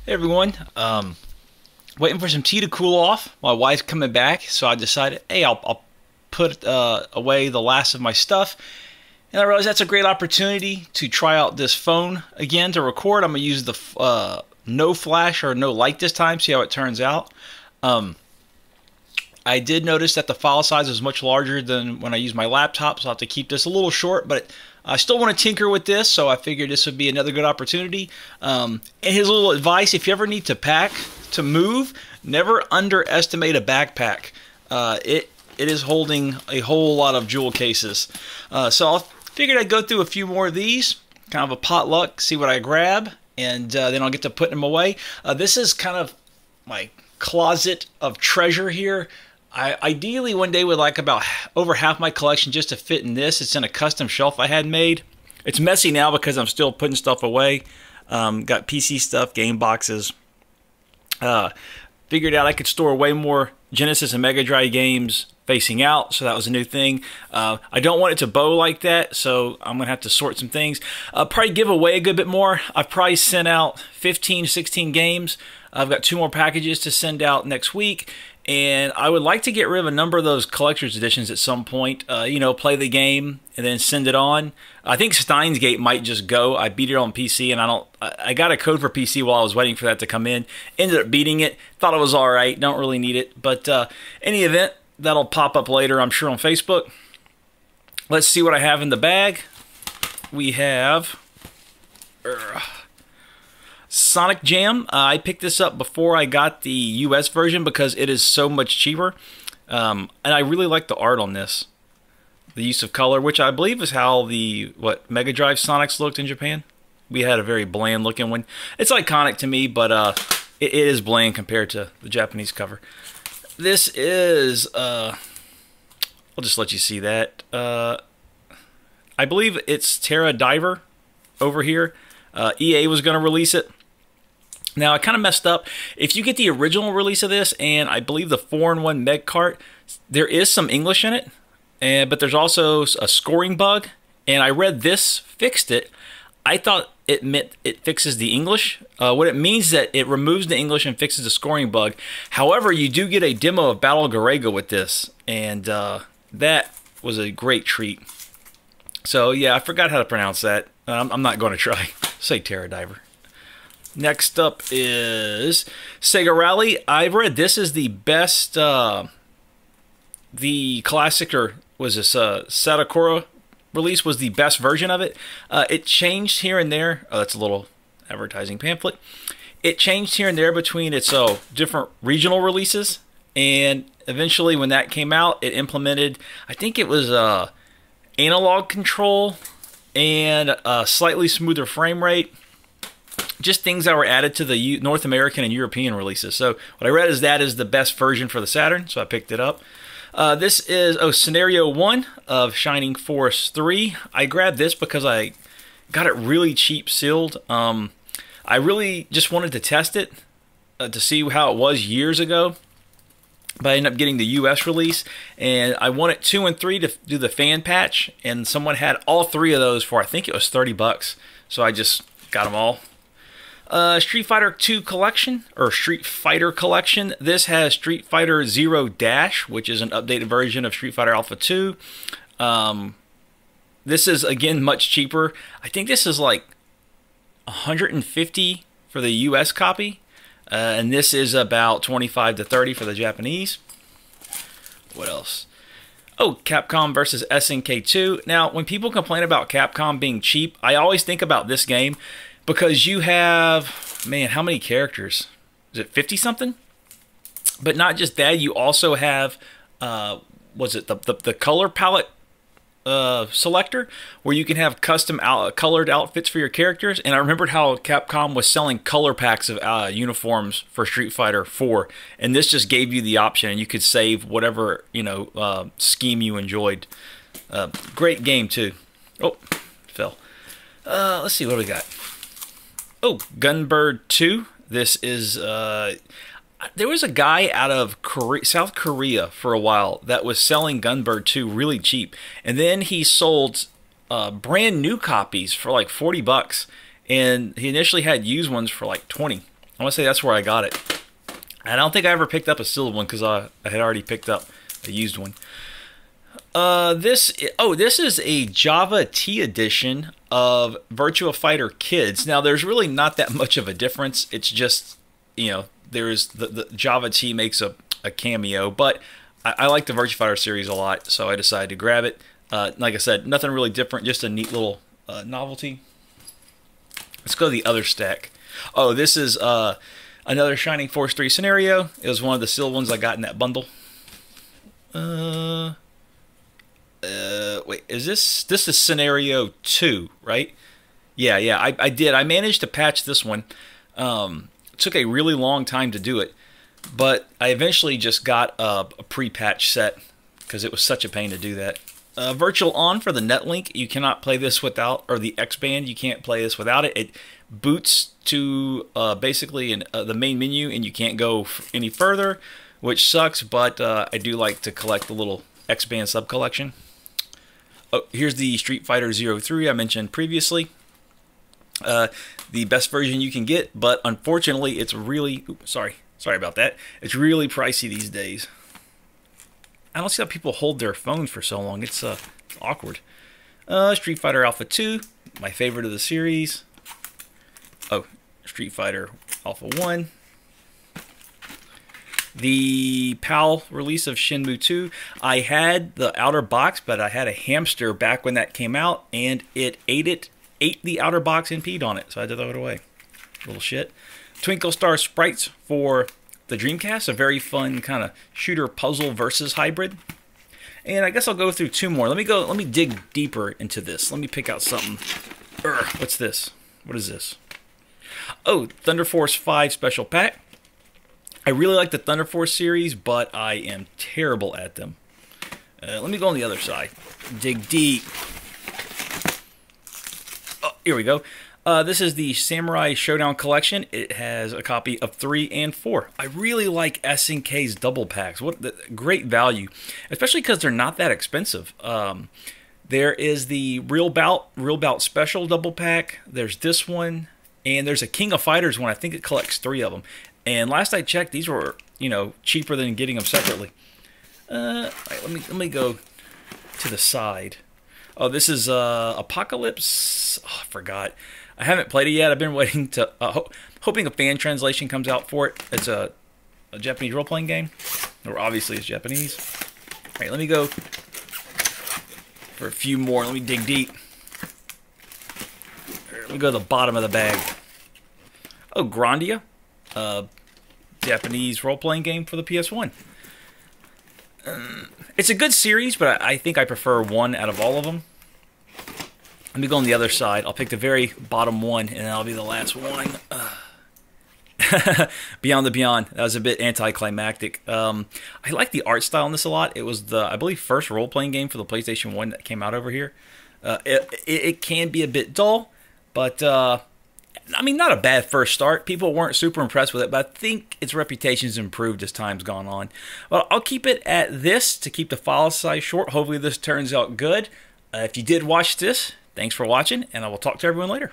Hey everyone, waiting for some tea to cool off. My wife's coming back, so I decided, hey, I'll put away the last of my stuff. And I realized that's a great opportunity to try out this phone again to record. I'm gonna use the no flash or no light this time, see how it turns out. Um, I did notice that the file size is much larger than when I use my laptop, so I'll have to keep this a little short, but I still want to tinker with this, so I figured this would be another good opportunity. And his little advice, if you ever need to pack, to move, never underestimate a backpack. It is holding a whole lot of jewel cases. So I figured I'd go through a few more of these, kind of a potluck, see what I grab, and then I'll get to putting them away. This is kind of my closet of treasure here. I ideally one day would like about over half my collection just to fit in this. It's in a custom shelf I had made. It's messy now because I'm still putting stuff away. Got PC stuff, game boxes. Figured out I could store way more Genesis and Mega Drive games facing out, so that was a new thing. I don't want it to bow like that, so I'm going to have to sort some things. Probably give away a good bit more. I've probably sent out 15, 16 games. I've got 2 more packages to send out next week, and I would like to get rid of a number of those collector's editions at some point. Play the game and then send it on. I think Steins Gate might just go. I beat it on PC, and I got a code for PC while I was waiting for that to come in. Ended up beating it. Thought it was all right. Don't really need it, but any event that'll pop up later, I'm sure, on Facebook. Let's see what I have in the bag. We have Sonic Jam. I picked this up before I got the US version because it is so much cheaper. And I really like the art on this. The use of color, which I believe is how the Mega Drive Sonics looked in Japan. We had a very bland looking one. It's iconic to me, but it is bland compared to the Japanese cover. This is, I'll just let you see that. I believe it's Terra Diver over here. EA was going to release it. Now, I kind of messed up. If you get the original release of this, and I believe the 4-in-1 Meg cart, there is some English in it, but there's also a scoring bug, and I read this fixed it. I thought it meant it fixes the English. What it means is that it removes the English and fixes the scoring bug. However, you do get a demo of Battle Garega with this, and that was a great treat. So, yeah, I forgot how to pronounce that. I'm not going to try. Say Terra Diver. Next up is Sega Rally. I've read this is the best, the classic, or was this Sadakura release was the best version of it. It changed here and there. Oh, that's a little advertising pamphlet. It changed here and there between its different regional releases, and eventually when that came out, it implemented, I think it was analog control and a slightly smoother frame rate. Just things that were added to the North American and European releases. So what I read is that is the best version for the Saturn, so I picked it up. This is Scenario 1 of Shining Force 3. I grabbed this because I got it really cheap sealed. I really just wanted to test it to see how it was years ago. But I ended up getting the US release, and I wanted 2 and 3 to do the fan patch, and someone had all 3 of those for, I think it was 30 bucks. So I just got them all. Street Fighter 2 collection, or Street Fighter collection. This has Street Fighter Zero Dash, which is an updated version of Street Fighter Alpha 2. This is, again, much cheaper. I think this is like $150 for the US copy. And this is about $25 to $30 for the Japanese. What else? Oh, Capcom versus SNK 2. Now, when people complain about Capcom being cheap, I always think about this game because you have, man, how many characters? Is it 50-something? But not just that, you also have, was it the color palette selector, where you can have custom colored outfits for your characters. And I remembered how Capcom was selling color packs of uniforms for Street Fighter 4, and this just gave you the option, and you could save whatever scheme you enjoyed. Great game too. Oh, fell. Let's see what we got. Oh, Gunbird 2. This is there was a guy out of South Korea for a while that was selling Gunbird 2 really cheap, and then he sold brand new copies for like 40 bucks, and he initially had used ones for like 20. I want to say that's where I got it. I don't think I ever picked up a sealed one because I had already picked up a used one. This is a Java T edition of Virtua Fighter Kids. Now, there's really not that much of a difference. It's just, there's the Java T makes a cameo, but I like the Virtua Fighter series a lot, so I decided to grab it. Like I said, nothing really different, just a neat little novelty. Let's go to the other stack. Oh, this is another Shining Force 3 scenario. It was one of the sealed ones I got in that bundle. Wait, is this is scenario 2, right? Yeah, I did. I managed to patch this one. It took a really long time to do it, but I eventually just got a pre-patch set because it was such a pain to do that. Virtual On for the Netlink, you cannot play this without, or the X-Band, you can't play this without it. It boots to basically the main menu, and you can't go any further, which sucks, but I do like to collect the little X-Band sub-collection. Oh, here's the Street Fighter 03 I mentioned previously. The best version you can get, but unfortunately it's really... sorry about that. It's really pricey these days. I don't see how people hold their phones for so long. It's awkward. Street Fighter Alpha 2, my favorite of the series. Oh, Street Fighter Alpha 1. The PAL release of Shenmue 2. I had the outer box, but I had a hamster back when that came out, and it ate the outer box and peed on it, so I had to throw it away. Little shit. Twinkle Star Sprites for the Dreamcast, a very fun kind of shooter puzzle versus hybrid. And I guess I'll go through two more. Let me dig deeper into this. Let me pick out something. What's this? What is this? Oh, Thunder Force 5 Special Pack. I really like the Thunder Force series, but I am terrible at them. Let me go on the other side. Dig deep. Oh, here we go. This is the Samurai Showdown Collection. It has a copy of 3 and 4. I really like SNK's double packs. What great value, especially because they're not that expensive. There is the Real Bout Special double pack. There's this one, and there's a King of Fighters one. I think it collects 3 of them. And last I checked, these were, cheaper than getting them separately. Right, let me go to the side. Oh, this is Apocalypse. Oh, I forgot. I haven't played it yet. I've been waiting to hoping a fan translation comes out for it. It's a Japanese role-playing game, or obviously it's Japanese. All right, let me go for a few more. Let me dig deep. Let me go to the bottom of the bag. Oh, Grandia. Japanese role-playing game for the PS1. It's a good series, but I think I prefer one out of all of them. Let me go on the other side. I'll pick the very bottom one, and that'll be the last one. Beyond the Beyond. That was a bit anticlimactic. I like the art style in this a lot. It was the, I believe, first role-playing game for the PlayStation 1 that came out over here. It can be a bit dull, but... I mean, not a bad first start. People weren't super impressed with it, but I think its reputation's improved as time's gone on. Well, I'll keep it at this to keep the file size short. Hopefully this turns out good. If you did watch this, thanks for watching, and I will talk to everyone later.